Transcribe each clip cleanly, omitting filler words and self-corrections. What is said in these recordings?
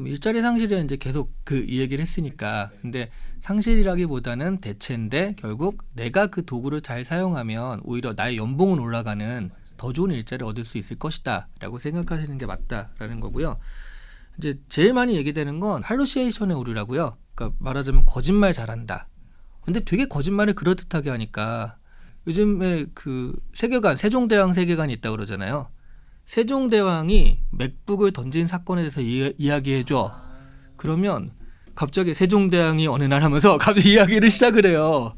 뭐 일자리 상실이 이제 계속 그 이 얘기를 했으니까. 근데 상실이라기보다는 대체인데 결국 내가 그 도구를 잘 사용하면 오히려 나의 연봉은 올라가는 더 좋은 일자리를 얻을 수 있을 것이다라고 생각하시는 게 맞다라는 거고요. 이제 제일 많이 얘기되는 건 할루시에이션의 오류라고요. 그러니까 말하자면 거짓말 잘한다. 근데 되게 거짓말을 그럴듯하게 하니까 요즘에 그 세계관, 세종대왕 세계관이 있다고 그러잖아요. 세종대왕이 맥북을 던진 사건에 대해서 이야기해줘. 그러면 갑자기 세종대왕이 어느 날 하면서 갑자기 이야기를 시작을 해요.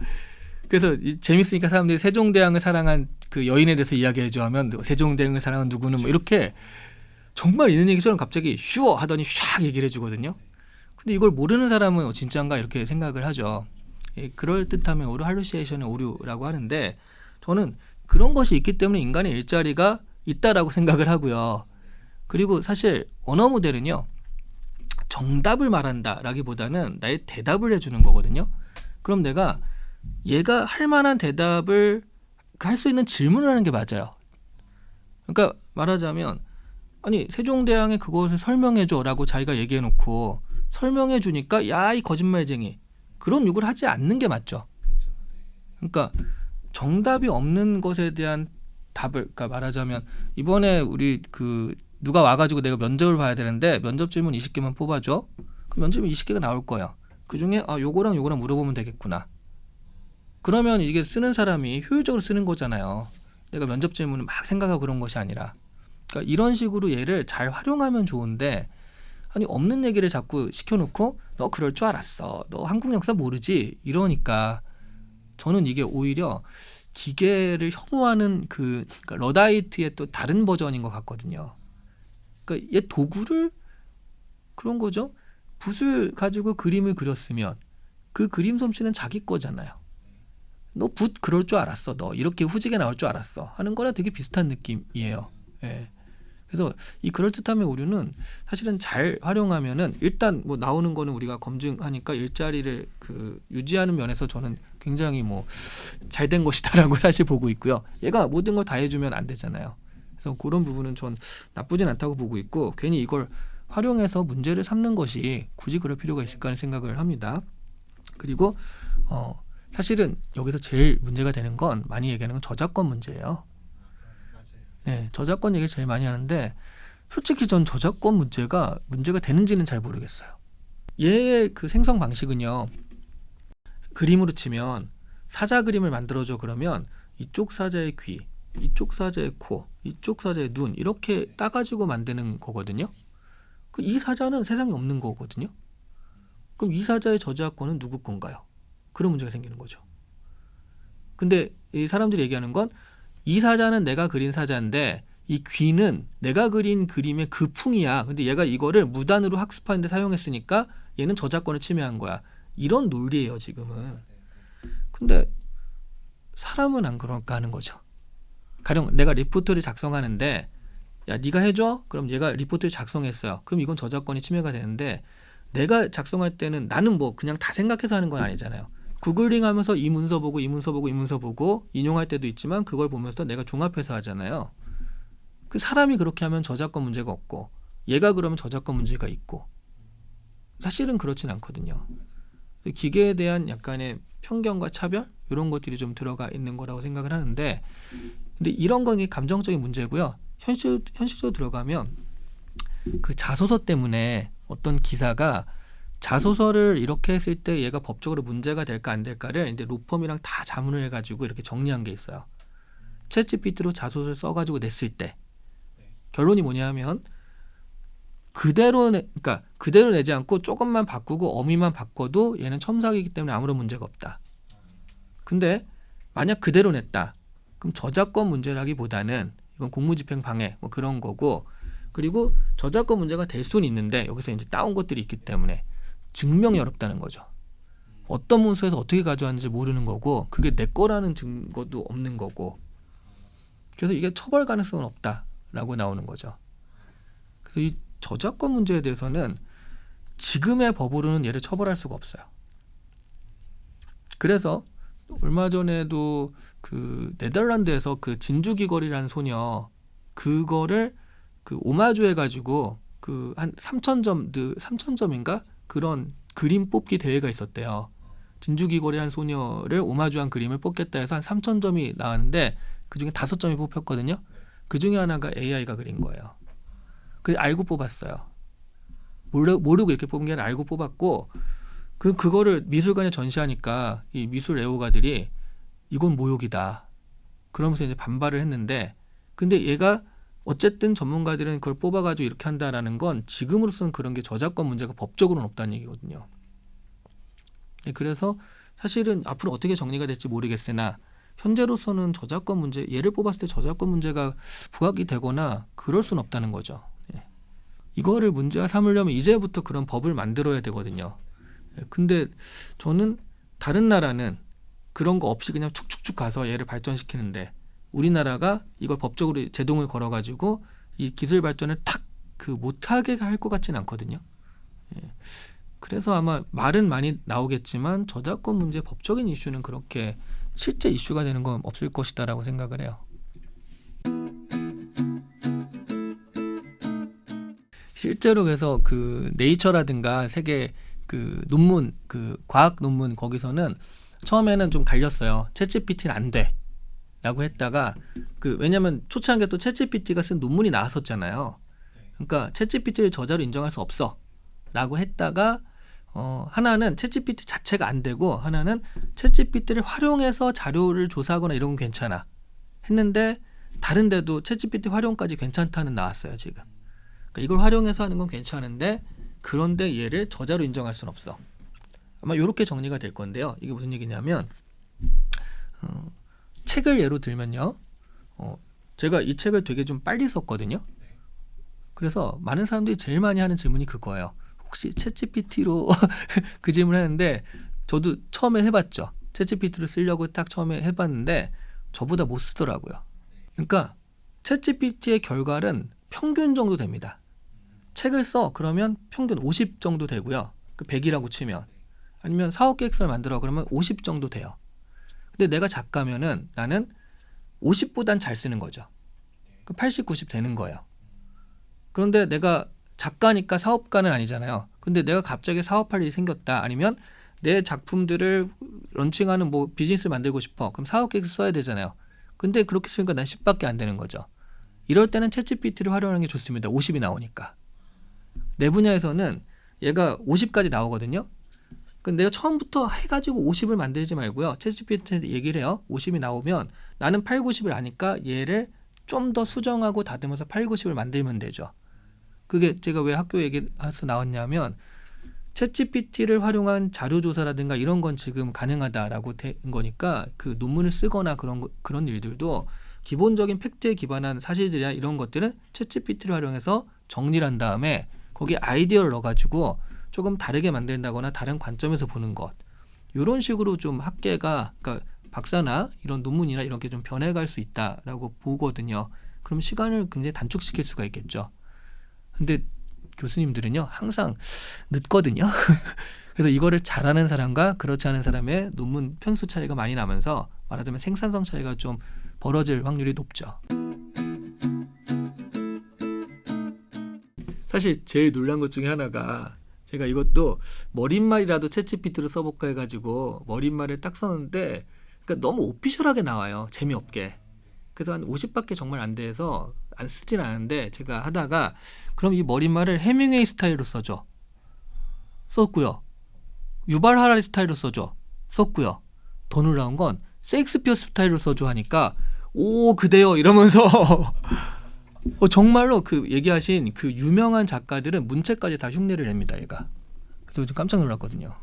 그래서 재밌으니까 사람들이 세종대왕을 사랑한 그 여인에 대해서 이야기해줘 하면 세종대왕을 사랑한 누구는 뭐 이렇게 정말 있는 얘기처럼 갑자기 슈어 하더니 샥 얘기를 해주거든요. 근데 이걸 모르는 사람은 진짜인가 이렇게 생각을 하죠. 그럴듯하면 오류, 할루시에이션의 오류라고 하는데 저는 그런 것이 있기 때문에 인간의 일자리가 있다라고 생각을 하고요. 그리고 사실 언어 모델은요. 정답을 말한다라기보다는 나의 대답을 해주는 거거든요. 그럼 내가 얘가 할 만한 대답을 할 수 있는 질문을 하는 게 맞아요. 그러니까 말하자면 아니 세종대왕의 그것을 설명해줘라고 자기가 얘기해놓고 설명해주니까 야 이 거짓말쟁이 그런 욕을 하지 않는 게 맞죠. 그러니까 정답이 없는 것에 대한 답을 그러니까 말하자면 이번에 우리 그 누가 와가지고 내가 면접을 봐야 되는데 면접 질문 20개만 뽑아줘. 그럼 면접 질문 20개가 나올 거야. 그중에 요거랑 요거랑 물어보면 되겠구나. 그러면 이게 쓰는 사람이 효율적으로 쓰는 거잖아요. 내가 면접 질문을 막 생각하고 그런 것이 아니라. 그러니까 이런 식으로 얘를 잘 활용하면 좋은데 아니 없는 얘기를 자꾸 시켜놓고 너 그럴 줄 알았어. 너 한국 역사 모르지? 이러니까 저는 이게 오히려 기계를 혐오하는 그러니까 러다이트의 또 다른 버전인 것 같거든요. 그러니까 얘 도구를 그런 거죠. 붓을 가지고 그림을 그렸으면 그 그림 솜씨는 자기 거잖아요. 너 붓 그럴 줄 알았어. 너 이렇게 후지게 나올 줄 알았어. 하는 거랑 되게 비슷한 느낌이에요. 예. 그래서 이 그럴듯함의 오류는 사실은 잘 활용하면은 일단 뭐 나오는 거는 우리가 검증하니까 일자리를 그 유지하는 면에서 저는 굉장히 뭐 잘된 것이다라고 사실 보고 있고요. 얘가 모든 걸 다 해주면 안 되잖아요. 그래서 그런 부분은 전 나쁘진 않다고 보고 있고 괜히 이걸 활용해서 문제를 삼는 것이 굳이 그럴 필요가 있을까 하는 생각을 합니다. 그리고 사실은 여기서 제일 문제가 되는 건 많이 얘기하는 건 저작권 문제예요. 네, 저작권 얘기를 제일 많이 하는데 솔직히 전 저작권 문제가 되는지는 잘 모르겠어요. 얘의 그 생성 방식은요. 그림으로 치면 사자 그림을 만들어줘 그러면 이쪽 사자의 귀, 이쪽 사자의 코, 이쪽 사자의 눈 이렇게 따가지고 만드는 거거든요. 이 사자는 세상에 없는 거거든요. 그럼 이 사자의 저작권은 누구 건가요? 그런 문제가 생기는 거죠. 근데 이 사람들이 얘기하는 건 이 사자는 내가 그린 사자인데 이 귀는 내가 그린 그림의 그 풍이야. 근데 얘가 이거를 무단으로 학습하는데 사용했으니까 얘는 저작권을 침해한 거야. 이런 논리예요 지금은. 근데 사람은 안 그럴까 하는 거죠. 가령 내가 리포트를 작성하는데 야 네가 해줘? 그럼 얘가 리포트를 작성했어요. 그럼 이건 저작권이 침해가 되는데 내가 작성할 때는 나는 뭐 그냥 다 생각해서 하는 건 아니잖아요. 구글링 하면서 이 문서 보고 이 문서 보고 이 문서 보고 인용할 때도 있지만 그걸 보면서 내가 종합해서 하잖아요. 그 사람이 그렇게 하면 저작권 문제가 없고 얘가 그러면 저작권 문제가 있고 사실은 그렇진 않거든요. 기계에 대한 약간의 편견과 차별 이런 것들이 좀 들어가 있는 거라고 생각을 하는데 근데 이런 건 감정적인 문제고요. 현실적으로 들어가면 그 자소서 때문에 어떤 기사가 자소서를 이렇게 했을 때 얘가 법적으로 문제가 될까 안 될까를 이제 로펌이랑 다 자문을 해가지고 이렇게 정리한 게 있어요. 챗GPT로 자소서를 써가지고 냈을 때 결론이 뭐냐면 그대로 내지 않고 조금만 바꾸고 어미만 바꿔도 얘는 첨삭이기 때문에 아무런 문제가 없다. 근데 만약 그대로 냈다. 그럼 저작권 문제라기보다는 이건 공무집행 방해 뭐 그런 거고 그리고 저작권 문제가 될 수는 있는데 여기서 이제 따온 것들이 있기 때문에 증명이 어렵다는 거죠. 어떤 문서에서 어떻게 가져왔는지 모르는 거고 그게 내 거라는 증거도 없는 거고 그래서 이게 처벌 가능성은 없다라고 나오는 거죠. 그래서 이 저작권 문제에 대해서는 지금의 법으로는 얘를 처벌할 수가 없어요. 그래서 얼마 전에도 그 네덜란드에서 그 진주 귀걸이라는 소녀 그거를 그 오마주 해가지고 그 한 3,000점인가 그런 그림 뽑기 대회가 있었대요. 진주귀걸이라는 소녀를 오마주한 그림을 뽑겠다 해서 한 3,000점이 나왔는데 그중에 5점이 뽑혔거든요. 그중에 하나가 AI가 그린 거예요. 그래 알고 뽑았어요. 모르고 이렇게 뽑은 게 아니라 알고 뽑았고 그거를 미술관에 전시하니까 이 미술 애호가들이 이건 모욕이다. 그러면서 이제 반발을 했는데 근데 얘가 어쨌든 전문가들은 그걸 뽑아가지고 이렇게 한다라는 건 지금으로서는 그런 게 저작권 문제가 법적으로는 없다는 얘기거든요. 네, 그래서 사실은 앞으로 어떻게 정리가 될지 모르겠으나 현재로서는 저작권 문제, 얘를 뽑았을 때 저작권 문제가 부각이 되거나 그럴 수는 없다는 거죠. 네. 이거를 문제화 삼으려면 이제부터 그런 법을 만들어야 되거든요. 근데 저는 다른 나라는 그런 거 없이 그냥 축축축 가서 얘를 발전시키는데 우리나라가 이걸 법적으로 제동을 걸어가지고 이 기술 발전을 탁 그 못하게 할 것 같지는 않거든요. 예. 그래서 아마 말은 많이 나오겠지만 저작권 문제 법적인 이슈는 그렇게 실제 이슈가 되는 건 없을 것이다라고 생각을 해요. 실제로 그래서 그 네이처라든가 세계 그 논문 그 과학 논문 거기서는 처음에는 좀 갈렸어요. 챗GPT는 안 돼라고 했다가 그 왜냐면 초창기에 또 챗GPT가 쓴 논문이 나왔었잖아요. 그러니까 챗GPT를 저자로 인정할 수 없어라고 했다가 하나는 챗GPT 자체가 안 되고 하나는 챗GPT를 활용해서 자료를 조사하거나 이런 건 괜찮아 했는데 다른 데도 챗GPT 활용까지 괜찮다는 나왔어요 지금. 그러니까 이걸 활용해서 하는 건 괜찮은데 그런데 얘를 저자로 인정할 수는 없어. 아마 이렇게 정리가 될 건데요. 이게 무슨 얘기냐면 책을 예로 들면요. 제가 이 책을 되게 좀 빨리 썼거든요. 그래서 많은 사람들이 제일 많이 하는 질문이 그거예요. 혹시 챗GPT로 그 질문을 하는데 저도 처음에 해봤죠. 챗GPT를 쓰려고 딱 처음에 해봤는데 저보다 못 쓰더라고요. 그러니까 챗GPT의 결과는 평균 정도 됩니다. 책을 써 그러면 평균 50 정도 되고요. 그 100이라고 치면 아니면 사업 계획서를 만들어 그러면 50 정도 돼요. 근데 내가 작가면은 나는 50보단 잘 쓰는 거죠. 그 80, 90 되는 거예요. 그런데 내가 작가니까 사업가는 아니잖아요. 근데 내가 갑자기 사업할 일이 생겼다. 아니면 내 작품들을 런칭하는 뭐 비즈니스를 만들고 싶어. 그럼 사업 계획서 써야 되잖아요. 근데 그렇게 쓰니까 난 10밖에 안 되는 거죠. 이럴 때는 챗GPT를 활용하는 게 좋습니다. 50이 나오니까. 내 분야에서는 얘가 50까지 나오거든요. 근데 내가 처음부터 해가지고 50을 만들지 말고요. 챗GPT한테 얘기를 해요. 50이 나오면 나는 8, 90을 아니까 얘를 좀 더 수정하고 다듬어서 8, 90을 만들면 되죠. 그게 제가 왜 학교 얘기해서 나왔냐면 챗GPT를 활용한 자료조사라든가 이런 건 지금 가능하다라고 된 거니까 그 논문을 쓰거나 그런 일들도 기본적인 팩트에 기반한 사실들이나 이런 것들은 챗GPT를 활용해서 정리를 한 다음에 거기에 아이디어를 넣어가지고 조금 다르게 만든다거나 다른 관점에서 보는 것 이런 식으로 좀 학계가 그러니까 박사나 이런 논문이나 이런 게 좀 변해갈 수 있다라고 보거든요. 그럼 시간을 굉장히 단축시킬 수가 있겠죠. 근데 교수님들은요 항상 늦거든요. 그래서 이거를 잘하는 사람과 그렇지 않은 사람의 논문 편수 차이가 많이 나면서 말하자면 생산성 차이가 좀 벌어질 확률이 높죠. 사실 제일 놀란 것 중에 하나가 제가 이것도 머릿말이라도 챗GPT로 써볼까 해가지고 머릿말을 딱 썼는데 그러니까 너무 오피셜하게 나와요. 재미없게. 그래서 한 50밖에 정말 안 돼서 안 쓰진 않은데 제가 하다가 그럼 이 머릿말을 해밍웨이 스타일로 써줘. 썼고요. 유발 하라리 스타일로 써줘. 썼고요. 더 놀라운 건 셰익스피어 스타일로 써줘 하니까 오 그대요 이러면서 정말로 그 얘기하신 그 유명한 작가들은 문체까지 다 흉내를 냅니다. 얘가. 그래서 좀 깜짝 놀랐거든요.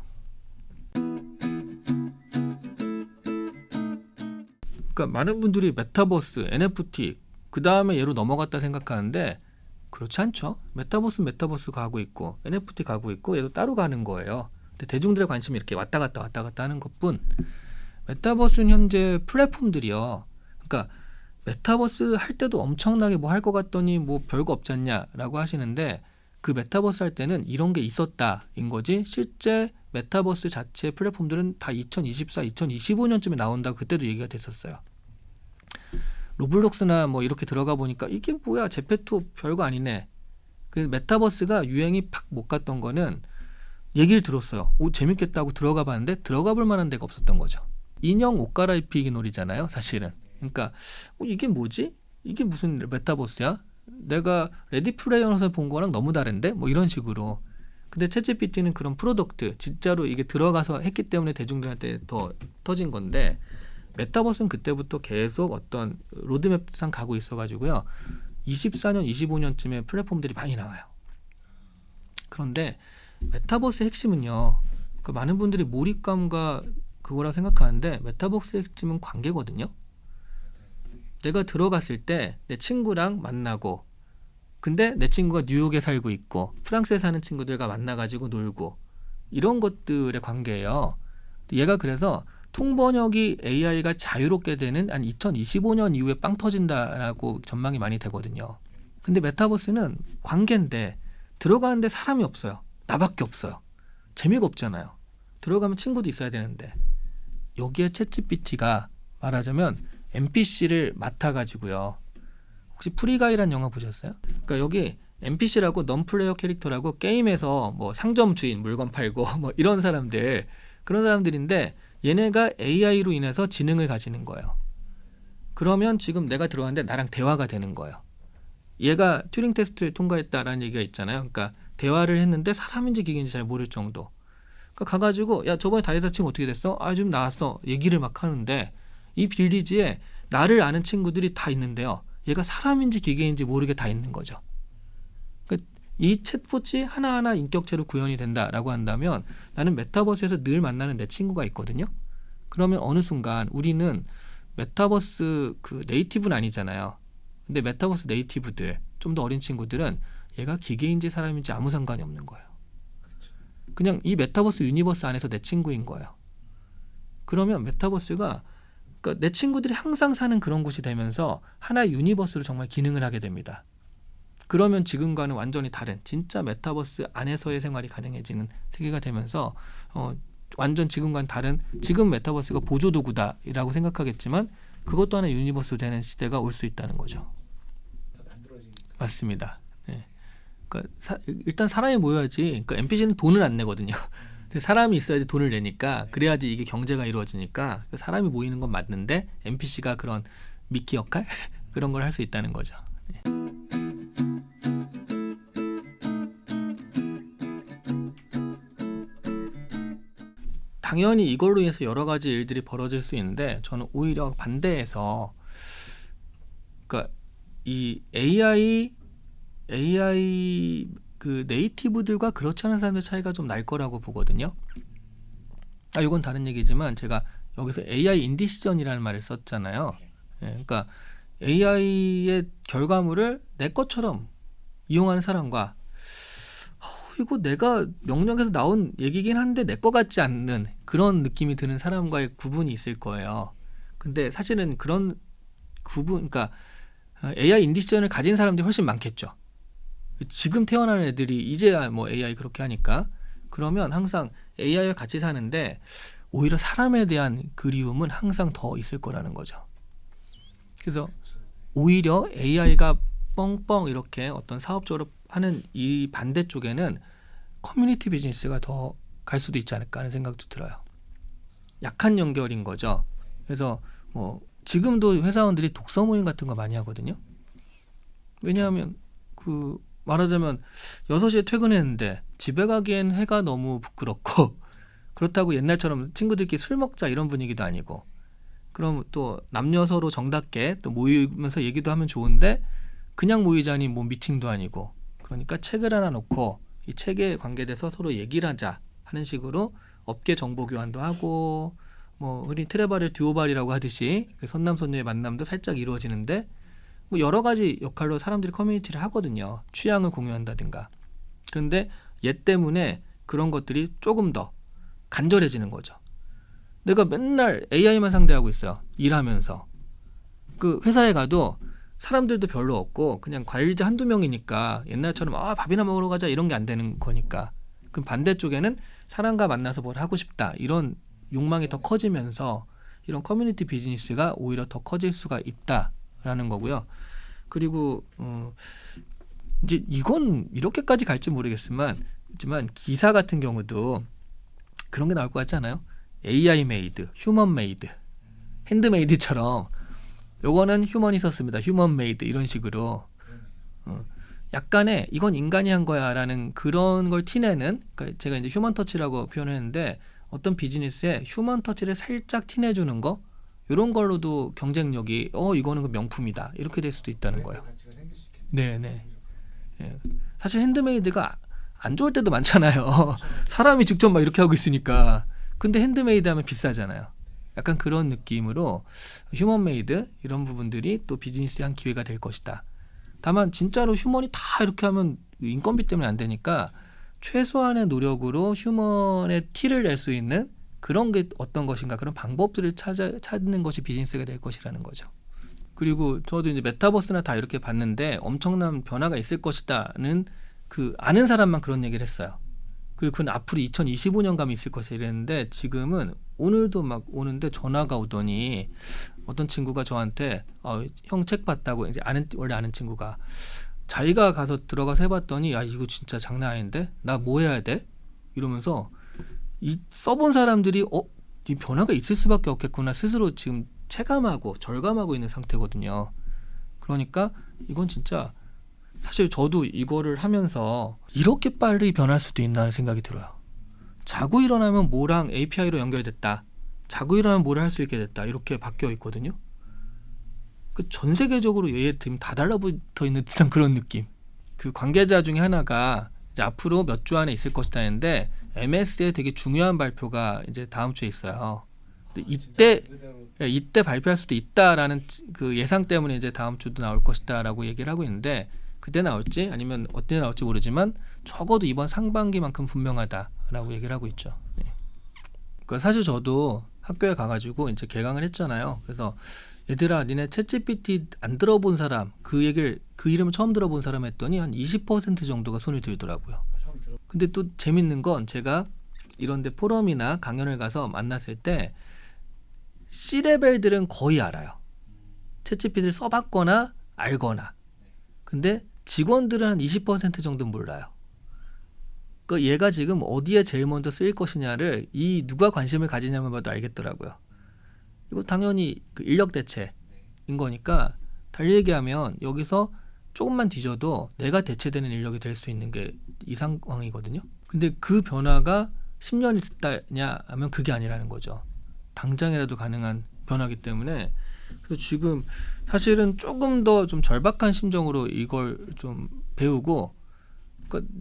그러니까 많은 분들이 메타버스, NFT 그 다음에 얘로 넘어갔다 생각하는데 그렇지 않죠. 메타버스는 메타버스 가고 있고 NFT 가고 있고 얘도 따로 가는 거예요. 근데 대중들의 관심이 이렇게 왔다 갔다 하는 것뿐. 메타버스는 현재 플랫폼들이요. 그러니까 메타버스 할 때도 엄청나게 뭐 할 것 같더니 뭐 별거 없지 않냐라고 하시는데 그 메타버스 할 때는 이런 게 있었다인 거지 실제 메타버스 자체 플랫폼들은 다 2024, 2025년쯤에 나온다고 그때도 얘기가 됐었어요. 로블록스나 뭐 이렇게 들어가 보니까 이게 뭐야 제페토 별거 아니네. 그 메타버스가 유행이 팍 못 갔던 거는 얘기를 들었어요. 오, 재밌겠다고 들어가 봤는데 들어가 볼 만한 데가 없었던 거죠. 인형 옷 갈아입히기 놀이잖아요, 사실은. 그러니까 이게 뭐지? 이게 무슨 메타버스야? 내가 레디 플레이어에서 본 거랑 너무 다른데? 뭐 이런 식으로. 근데 챗GPT는 그런 프로덕트, 진짜로 이게 들어가서 했기 때문에 대중들한테 더 터진 건데, 메타버스는 그때부터 계속 어떤 로드맵상 가고 있어가지고요. 24년, 25년쯤에 플랫폼들이 많이 나와요. 그런데 메타버스의 핵심은요, 그 많은 분들이 몰입감과 그거라 생각하는데, 메타버스의 핵심은 관계거든요. 내가 들어갔을 때 내 친구랑 만나고, 근데 내 친구가 뉴욕에 살고 있고 프랑스에 사는 친구들과 만나가지고 놀고, 이런 것들의 관계예요. 얘가 그래서 통번역이 AI가 자유롭게 되는 한 2025년 이후에 빵 터진다라고 전망이 많이 되거든요. 근데 메타버스는 관계인데 들어가는데 사람이 없어요. 나밖에 없어요. 재미가 없잖아요. 들어가면 친구도 있어야 되는데. 여기에 챗GPT가 말하자면 NPC를 맡아가지고요. 혹시 프리가이란 영화 보셨어요? 그러니까 여기 NPC라고 non-플레이어 캐릭터라고 게임에서 뭐 상점 주인, 물건 팔고 뭐 이런 사람들, 그런 사람들인데 얘네가 AI로 인해서 지능을 가지는 거예요. 그러면 지금 내가 들어왔는데 나랑 대화가 되는 거예요. 얘가 튜링 테스트를 통과했다라는 얘기가 있잖아요. 그러니까 대화를 했는데 사람인지 기계인지 잘 모를 정도. 그러니까 가가지고 야, 저번에 다리 다친 거 어떻게 됐어? 아, 지금 나왔어. 얘기를 막 하는데 이 빌리지에 나를 아는 친구들이 다 있는데요. 얘가 사람인지 기계인지 모르게 다 있는 거죠. 그러니까 이 챗봇이 하나하나 인격체로 구현이 된다라고 한다면 나는 메타버스에서 늘 만나는 내 친구가 있거든요. 그러면 어느 순간 우리는 메타버스 그 네이티브는 아니잖아요. 근데 메타버스 네이티브들, 좀 더 어린 친구들은 얘가 기계인지 사람인지 아무 상관이 없는 거예요. 그냥 이 메타버스 유니버스 안에서 내 친구인 거예요. 그러면 메타버스가, 그러니까 내 친구들이 항상 사는 그런 곳이 되면서 하나의 유니버스로 정말 기능을 하게 됩니다. 그러면 지금과는 완전히 다른 진짜 메타버스 안에서의 생활이 가능해지는 세계가 되면서 완전 지금과는 다른, 지금 메타버스가 보조도구다라고 생각하겠지만 그것도 하나의 유니버스 되는 시대가 올 수 있다는 거죠. 맞습니다. 네. 그러니까 일단 사람이 모여야지. 그러니까 NPC는 돈을 안 내거든요. 사람이 있어야지 돈을 내니까, 그래야지 이게 경제가 이루어지니까 사람이 모이는 건 맞는데 NPC가 그런 미끼 역할 그런 걸 할 수 있다는 거죠. 네. 당연히 이걸로 인해서 여러 가지 일들이 벌어질 수 있는데 저는 오히려 반대해서, 그러니까 이 AI 그 네이티브들과 그렇지 않은 사람들 차이가 좀 날 거라고 보거든요. 이건 다른 얘기지만 제가 여기서 AI 인디시전이라는 말을 썼잖아요. 예, 그러니까 AI의 결과물을 내 것처럼 이용하는 사람과 이거 내가 명령에서 나온 얘기긴 한데 내 거 같지 않는 그런 느낌이 드는 사람과의 구분이 있을 거예요. 근데 사실은 그런 구분, 그러니까 AI 인디시전을 가진 사람들이 훨씬 많겠죠. 지금 태어나는 애들이 이제야 뭐 AI 그렇게 하니까. 그러면 항상 AI와 같이 사는데 오히려 사람에 대한 그리움은 항상 더 있을 거라는 거죠. 그래서 오히려 AI가 뻥뻥 이렇게 어떤 사업적으로 하는 이 반대쪽에는 커뮤니티 비즈니스가 더 갈 수도 있지 않을까 하는 생각도 들어요. 약한 연결인 거죠. 그래서 뭐 지금도 회사원들이 독서 모임 같은 거 많이 하거든요. 왜냐하면 그 말하자면 6시에 퇴근했는데 집에 가기엔 해가 너무 부끄럽고 그렇다고 옛날처럼 친구들끼리 술 먹자 이런 분위기도 아니고, 그럼 또 남녀 서로 정답게 또 모이면서 얘기도 하면 좋은데 그냥 모이자니 뭐 미팅도 아니고, 그러니까 책을 하나 놓고 이 책에 관계돼서 서로 얘기를 하자 하는 식으로 업계 정보 교환도 하고, 뭐 흔히 트레바를 듀오발이라고 하듯이 그 선남선녀의 만남도 살짝 이루어지는데, 뭐 여러 가지 역할로 사람들이 커뮤니티를 하거든요. 취향을 공유한다든가. 그런데 얘 때문에 그런 것들이 조금 더 간절해지는 거죠. 내가 맨날 AI만 상대하고 있어요. 일하면서. 그 회사에 가도 사람들도 별로 없고 그냥 관리자 한두 명이니까 옛날처럼 밥이나 먹으러 가자 이런 게 안 되는 거니까. 그럼 반대쪽에는 사람과 만나서 뭘 하고 싶다 이런 욕망이 더 커지면서 이런 커뮤니티 비즈니스가 오히려 더 커질 수가 있다라는 거고요. 그리고 이제 이건 이렇게까지 갈지 모르겠지만 기사 같은 경우도 그런 게 나올 것 같지 않아요? AI 메이드, 휴먼 메이드, 핸드메이드처럼 요거는 휴먼이 썼습니다. 휴먼 메이드 이런 식으로 약간의 이건 인간이 한 거야라는 그런 걸 티내는, 그러니까 제가 이제 휴먼 터치라고 표현했는데 어떤 비즈니스에 휴먼 터치를 살짝 티내주는 거, 이런 걸로도 경쟁력이 이거는 그 명품이다 이렇게 될 수도 있다는 거예요. 네네. 예. 사실 핸드메이드가 안 좋을 때도 많잖아요. 사람이 직접 막 이렇게 하고 있으니까. 근데 핸드메이드 하면 비싸잖아요. 약간 그런 느낌으로 휴먼메이드 이런 부분들이 또 비즈니스의 한 기회가 될 것이다. 다만 진짜로 휴먼이 다 이렇게 하면 인건비 때문에 안 되니까 최소한의 노력으로 휴먼의 티를 낼 수 있는 그런 게 어떤 것인가, 그런 방법들을 찾는 것이 비즈니스가 될 것이라는 거죠. 그리고 저도 이제 메타버스나 다 이렇게 봤는데 엄청난 변화가 있을 것이다는 그 아는 사람만 그런 얘기를 했어요. 그리고 그건 앞으로 2025년 가면 있을 것이다 이랬는데, 지금은 오늘도 막 오는데 전화가 오더니 어떤 친구가 저한테 형 책 봤다고, 이제 원래 아는 친구가 자기가 가서 들어가서 해봤더니 야 이거 진짜 장난 아닌데 나 뭐 해야 돼? 이러면서 이 써본 사람들이 이 변화가 있을 수밖에 없겠구나 스스로 지금 체감하고 절감하고 있는 상태거든요. 그러니까 이건 진짜 사실 저도 이거를 하면서 이렇게 빨리 변할 수도 있나 하는 생각이 들어요. 자고 일어나면 뭐랑 API로 연결됐다, 자고 일어나면 뭐를 할 수 있게 됐다, 이렇게 바뀌어 있거든요. 그 전 세계적으로 얘 지금 다 달라붙어 있는 듯한 그런 느낌. 그 관계자 중에 하나가 이제 앞으로 몇 주 안에 있을 것이다 했는데 MS의 되게 중요한 발표가 이제 다음 주에 있어요. 이때 발표할 수도 있다라는 그 예상 때문에 이제 다음 주도 나올 것이다라고 얘기를 하고 있는데, 그때 나올지 아니면 어때 나올지 모르지만 적어도 이번 상반기만큼 분명하다라고 얘기를 하고 있죠. 네. 그러니까 사실 저도 학교에 가가지고 이제 개강을 했잖아요. 그래서 얘들아 니네 챗GPT 안 들어본 사람, 그 이름을 처음 들어본 사람 했더니 한 20% 정도가 손을 들더라고요. 근데 또 재밌는 건 제가 이런데 포럼이나 강연을 가서 만났을 때 C레벨들은 거의 알아요. 챗GPT를 써봤거나 알거나. 근데 직원들은 한 20% 정도는 몰라요. 그러니까 얘가 지금 어디에 제일 먼저 쓰일 것이냐를 누가 관심을 가지냐만 봐도 알겠더라고요. 이거 당연히 그 인력 대체인 거니까, 달리 얘기하면 여기서 조금만 뒤져도 내가 대체되는 인력이 될 수 있는 게 이 상황이거든요. 근데 그 변화가 10년 있다냐 하면 그게 아니라는 거죠. 당장이라도 가능한 변화이기 때문에, 그래서 지금 사실은 조금 더 좀 절박한 심정으로 이걸 좀 배우고, 그러니까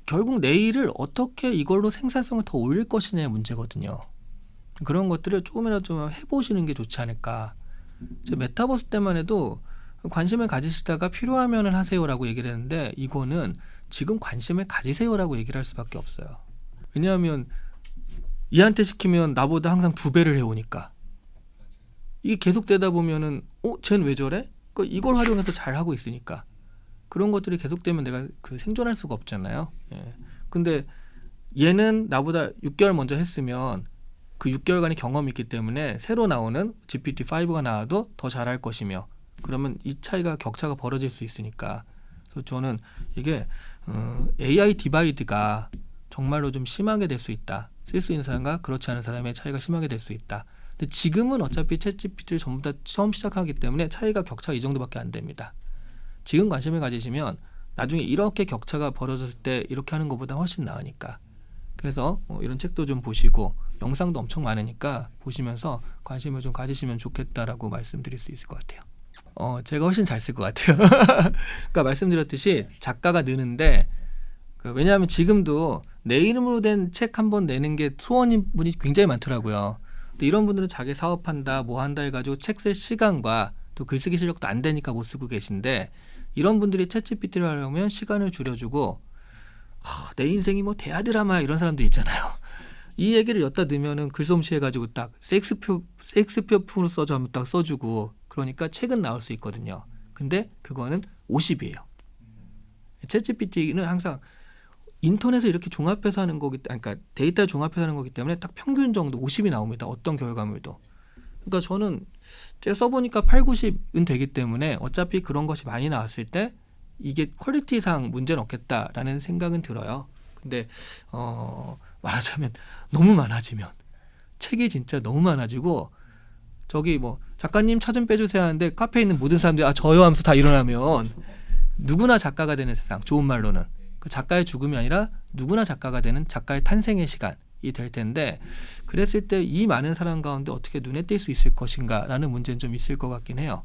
결국 내일을 어떻게 이걸로 생산성을 더 올릴 것이냐의 문제거든요. 그런 것들을 조금이라도 좀 해보시는 게 좋지 않을까. 제 메타버스 때만 해도 관심을 가지시다가 필요하면 하세요라고 얘기를 했는데, 이거는 지금 관심을 가지세요라고 얘기를 할 수밖에 없어요. 왜냐하면 얘한테 시키면 나보다 항상 2배를 해오니까. 이게 계속되다 보면은 쟤는 왜 저래? 그러니까 이걸 활용해서 잘 하고 있으니까. 그런 것들이 계속되면 내가 생존할 수가 없잖아요. 예. 근데 얘는 나보다 6개월 먼저 했으면 그 6개월간의 경험이 있기 때문에 새로 나오는 GPT-5가 나와도 더 잘할 것이며, 그러면 이 차이가, 격차가 벌어질 수 있으니까. 그래서 저는 이게 AI 디바이드가 정말로 좀 심하게 될 수 있다. 쓸 수 있는 사람과 그렇지 않은 사람의 차이가 심하게 될 수 있다. 근데 지금은 어차피 챗GPT를 전부 다 처음 시작하기 때문에 차이가, 격차가 이 정도밖에 안 됩니다. 지금 관심을 가지시면 나중에 이렇게 격차가 벌어졌을 때 이렇게 하는 것보다 훨씬 나으니까. 그래서 이런 책도 좀 보시고 영상도 엄청 많으니까 보시면서 관심을 좀 가지시면 좋겠다라고 말씀드릴 수 있을 것 같아요. 제가 훨씬 잘 쓸 것 같아요. 그러니까 말씀드렸듯이 작가가 느는데, 왜냐하면 지금도 내 이름으로 된 책 한 번 내는 게 소원인 분이 굉장히 많더라고요. 근데 이런 분들은 자기 사업한다 뭐 한다 해가지고 책 쓸 시간과 또 글쓰기 실력도 안 되니까 못 쓰고 계신데, 이런 분들이 챗GPT를 하려면 시간을 줄여주고 내 인생이 뭐 대하드라마 이런 사람들 있잖아요. 이 얘기를 엿다 넣으면은 글솜씨 해가지고 딱 셰익스피어풍으로 써줘 하면 딱 써주고, 그러니까 책은 나올 수 있거든요. 근데 그거는 50이에요. 챗GPT는 항상 인터넷을 이렇게 종합해서 하는 거기, 그러니까 데이터를 종합해서 하는 거기 때문에 딱 평균 정도 50이 나옵니다. 어떤 결과물도. 그러니까 저는 제가 써보니까 8, 90은 되기 때문에 어차피 그런 것이 많이 나왔을 때 이게 퀄리티상 문제는 없겠다라는 생각은 들어요. 근데 말하자면 너무 많아지면 책이 진짜 너무 많아지고 저기 뭐 작가님 차 좀 빼주세요 하는데 카페에 있는 모든 사람들이 저요 하면서 다 일어나면 누구나 작가가 되는 세상, 좋은 말로는 그 작가의 죽음이 아니라 누구나 작가가 되는 작가의 탄생의 시간이 될 텐데 그랬을 때 이 많은 사람 가운데 어떻게 눈에 띌 수 있을 것인가라는 문제는 좀 있을 것 같긴 해요.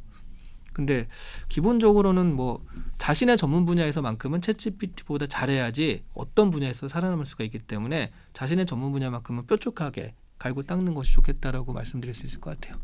근데 기본적으로는 뭐 자신의 전문 분야에서만큼은 챗GPT보다 잘해야지 어떤 분야에서 살아남을 수가 있기 때문에 자신의 전문 분야만큼은 뾰족하게 갈고 닦는 것이 좋겠다라고 말씀드릴 수 있을 것 같아요.